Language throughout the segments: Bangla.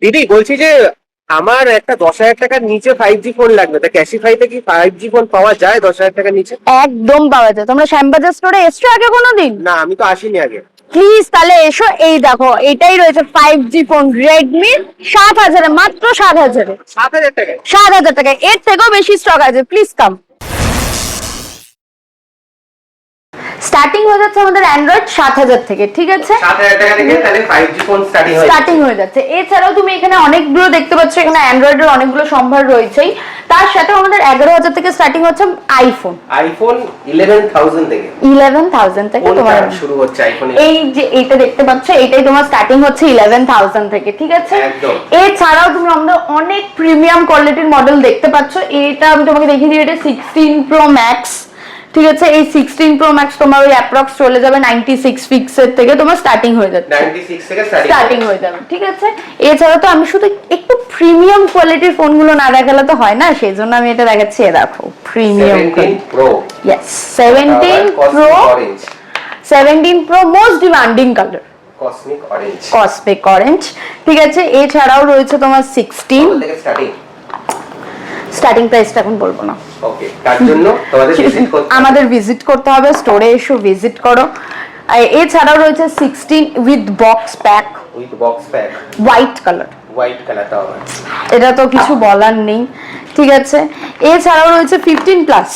দিদি বলছি যে আমার একটা 10,000 টাকার নিচে 5G ফোন লাগবে, তা ক্যাশিফাইতে কি 5G ফোন পাওয়া যায় 10,000 টাকার নিচে? একদম পাওয়া যায়। তোমরা শ্যামবাজার স্টোরে এসছো আগে কোনোদিন? না, আমি তো আসিনি আগে। প্লিজ তাহলে এসো। এই দেখো এটাই রয়েছে 5G ফোন রেডমি 7,000 মাত্র 7,000 7,000 টাকায়? 7,000 টাকায়। এর থেকেও বেশি স্টক আছে, প্লিজ কাম। স্টার্টিং হয়ে যাচ্ছে আমাদের অ্যান্ড্রয়েড 7,000 থেকে, ঠিক আছে? 7,000 টাকা থেকে তাহলে 5G ফোন স্টার্টিং হয়ে যাচ্ছে। এছাড়াও তুমি এখানে অনেকগুলো দেখতে পাচ্ছ, এখানে অ্যান্ড্রয়েডের অনেকগুলো সম্ভার রয়েছেই। তার সাথে আমাদের 11,000 থেকে স্টার্টিং হচ্ছে আইফোন। আইফোন 11,000 থেকে 11,000 থেকে তোমার শুরু হচ্ছে আইফোন। এই যে এইটা দেখতে পাচ্ছ, এটাই তোমার স্টার্টিং হচ্ছে 11,000 থেকে, ঠিক আছে? একদম। এছাড়াও তুমি আমাদের অনেক প্রিমিয়াম কোয়ালিটির মডেল দেখতে পাচ্ছ। এটা আমি তোমাকে দেখিয়ে দিই, এটা 16 Pro Max, ঠিক আছে? এই 16 Pro Max তোমার ওই অ্যাপ্রক্স চলে যাবে 96 পিক্সেল থেকে তোমার স্টার্টিং হয়ে যাচ্ছে। 96 থেকে স্টার্টিং হয়ে যাবে, ঠিক আছে? এছাড়া তো আমি শুধু একটু প্রিমিয়াম কোয়ালিটির ফোনগুলো না দেখালে তো হয় না, সেই জন্য আমি এটা দেখাচ্ছি। দেখো premium 17 Pro। Yes, 17 Pro। 17 Pro most demanding colour cosmic orange. Cosmic orange, ঠিক আছে? এছাড়াও রয়েছে তোমার 16 থেকে স্টার্টিং প্রাইসটা এখন বলবো না। ওকে, তার জন্য আমাদের ভিজিট করতে হবে, স্টোরে এসো ভিজিট করো। এছাড়াও রয়েছে 16 with box pack, white colour. এটা তো কিছু বলার নেই, ঠিক আছে? এছাড়াও রয়েছে 15 plus.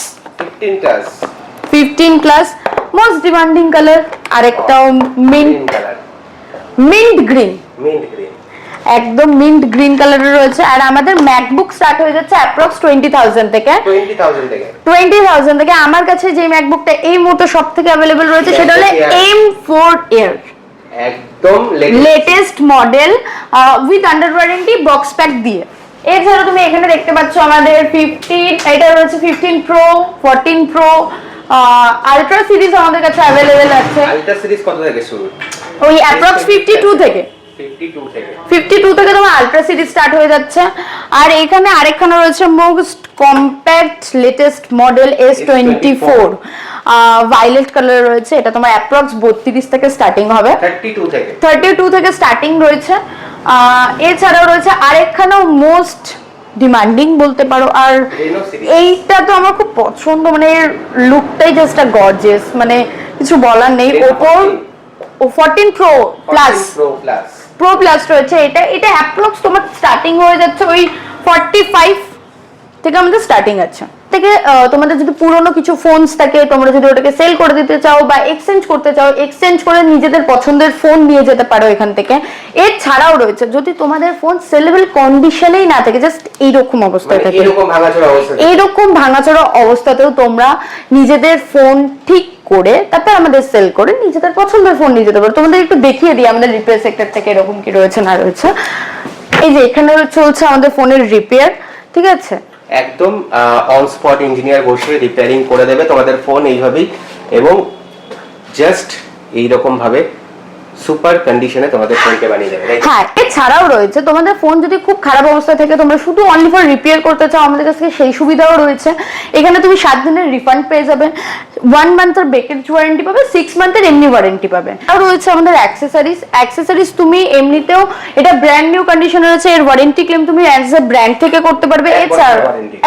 15 plus most demanding colour. আরেকটাও মিন্ট গ্রিন, একদম মিন্ট গ্রিন কালারের রয়েছে। আর আমাদের ম্যাকবুক স্টার্ট হয়ে যাচ্ছে অ্যাপ্রক্স 20,000 থেকে। 20,000 থেকে আমার কাছে যে ম্যাকবুকটা এই মুহূর্তে সবথেকে অ্যাভেলেবল রয়েছে সেটা হলো M4 Air, একদম latest model with under warranty box pack দিয়ে। এছাড়া তুমি এখানে দেখতে পাচ্ছ আমাদের 15, এটা রয়েছে 15 Pro, 14 Pro, আলট্রা সিরিজ আমাদের কাছে অ্যাভেলেবল আছে। আলট্রা সিরিজ কত থেকে শুরু? ওই অ্যাপ্রক্স 52 থেকে 52 থেকে তোমার আলট্রা সিরিজ স্টার্ট হয়ে যাচ্ছে। আর এখানে আরেকখানে রয়েছে most compact latest model S24, violet colour রয়েছে। এটা তোমার অ্যাপ্রক্স 32 থেকে স্টার্টিং হবে, 32 থেকে স্টার্টিং রয়েছে। এছাড়াও রয়েছে আরেকখানেও মোস্ট ডিমান্ডিং বলতে পারো। আর এইটা তো আমার খুব পছন্দ, মানে এর লুকটাই জাস্ট গর্জিয়াস, মানে কিছু বলার নেই। Oppo 14 Pro Plus রয়েছে। এটা অ্যাপ্রক্স তোমার স্টার্টিং হয়ে যাচ্ছে ওই 45 থেকে আমাদের স্টার্টিং আছে। থেকে তোমাদের যদি পুরনো কিছু ফোনস থাকে, তোমরা যদি ওটাকে সেল করে দিতে চাও বা এক্সচেঞ্জ করতে চাও, এক্সচেঞ্জ করে নিজেদের পছন্দের ফোন নিয়ে যেতে পারো এখান থেকে। এছাড়াও রয়েছে যদি তোমাদের ফোন সেলেবল কন্ডিশনেই না থাকে, জাস্ট এইরকম অবস্থায় থাকে, এইরকম ভাঙাচোরা অবস্থাতেও তোমরা নিজেদের ফোন ঠিক করে তারপর আমাদের সেল করে নিজেদের পছন্দের ফোন নিয়ে যেতে পারো। তোমাদের একটু দেখিয়ে দিই আমাদের রিপেয়ার সেক্টর থেকে এরকম কি রয়েছে না রয়েছে। এই যে এখানে চলছে আমাদের ফোনের রিপেয়ার, ঠিক আছে? একদম অন স্পট ইঞ্জিনিয়ার বসে রিপেয়ারিং করে দেবে তোমাদের ফোন এইভাবেই, এবং জাস্ট এইরকম ভাবে সুপার কন্ডিশনে তোমাদের ফোনকে বানিয়ে দেবে। হ্যাঁ, এছাড়াও রয়েছে তোমাদের ফোন যদি খুব খারাপ অবস্থায় থাকে, তোমরা শুধু অনলি ফর রিপেয়ার করতে চাও, আমাদের কাছে সেই সুবিধাও রয়েছে। এখানে তুমি 7 দিনের রিফান্ড পেয়ে যাবে, 1 মান্থের ব্রেকেজ ওয়ারেন্টি পাবে, 6 মান্থের এমনি ওয়ারেন্টি পাবে। আর রয়েছে আমাদের অ্যাক্সেসরিজ তুমি এমনিতেও এটা ব্র্যান্ড নিউ কন্ডিশনে রয়েছে, এর ওয়ারেন্টি ক্লেম তুমি অ্যাজ এ ব্র্যান্ড থেকে করতে পারবে। এছাড়া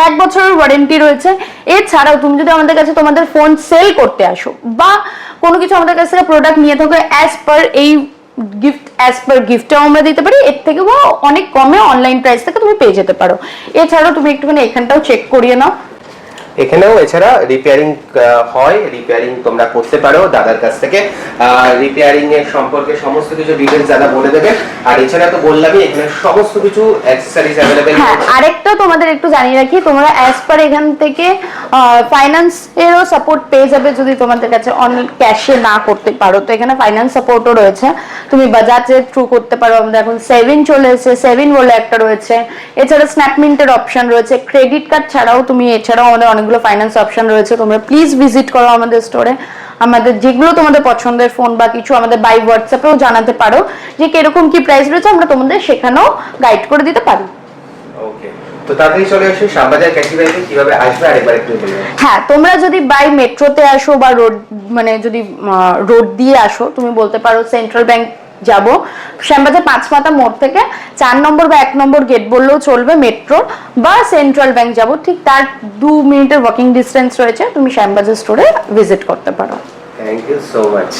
1 বছরের ওয়ারেন্টি রয়েছে। এছাড়াও তুমি যদি আমাদের কাছে তোমাদের ফোন সেল করতে আসো বা কোনো কিছু আমাদের কাছ থেকে প্রোডাক্ট নিয়ে থাকো, অ্যাজ পার এই গিফটটাও আমরা দিতে পারি, এর থেকে অনেক কমে অনলাইন প্রাইস থেকে তুমি পেয়ে যেতে পারো। এছাড়াও তুমি একটুখানি এখানটাও চেক করিয়ে নাও। এখানেও এছাড়া রিপেয়ারিং হয়, রিপেয়ারিং তোমরা করতে পারো দাদার কাছ থেকে। রিপেয়ারিং এর সম্পর্কে সমস্ত কিছু ডিটেইলস দাদা বলে দেবে। আর এছাড়া তো বললামই এখানে সমস্ত কিছু অ্যাকসেসরিজ अवेलेबल। হ্যাঁ, আরেকটা তোমাদের একটু জানিয়ে রাখি, তোমরা অ্যাজ পার এখান থেকে ফাইন্যান্স এরও সাপোর্ট পেয়ে যাবে যদি তোমাদের কাছে অন ক্যাশে না করতে পারো, তো এখানে ফাইন্যান্স সাপোর্টও রয়েছে। তুমি বাজাজের থ্রু করতে পারো, আমাদের এখন 7 চলে এসেছে, 7 বলে একটা রয়েছে। এছাড়া স্ন্যাপমিন্টের অপশন রয়েছে। ক্রেডিট কার্ড ছাড়াও তুমি এছাড়াও আমাদের অনেকগুলো ফাইন্যান্স অপশন রয়েছে। তোমরা প্লিজ ভিজিট করো আমাদের স্টোরে। আমাদের যেগুলো তোমাদের পছন্দের ফোন বা কিছু আমাদের বাই হোয়াটসঅ্যাপেও জানাতে পারো যে কিরকম কি প্রাইস রয়েছে, আমরা তোমাদের সেখানেও গাইড করে দিতে পারি। ওকে, তো তাড়াতাড়ি চলে আসো শ্যামবাজার ক্যাশিবাইতে। কিভাবে আসবে আরেকবার একটু বলুন। হ্যাঁ, তোমরা যদি বাই মেট্রোতে আসো বা রোড, মানে যদি রোড দিয়ে আসো, তুমি বলতে পারো সেন্ট্রাল ব্যাংক যাব, শ্যামবাজার 5 মাথা মোড় থেকে 4 নম্বর বা 1 নম্বর গেট বললেও চলবে মেট্রো, বা সেন্ট্রাল ব্যাংক যাব, ঠিক তার 2 মিনিটের ওয়াকিং ডিস্টেন্স রয়েছে, তুমি শ্যামবাজার স্টোরে ভিজিট করতে পারো। Thank you so much.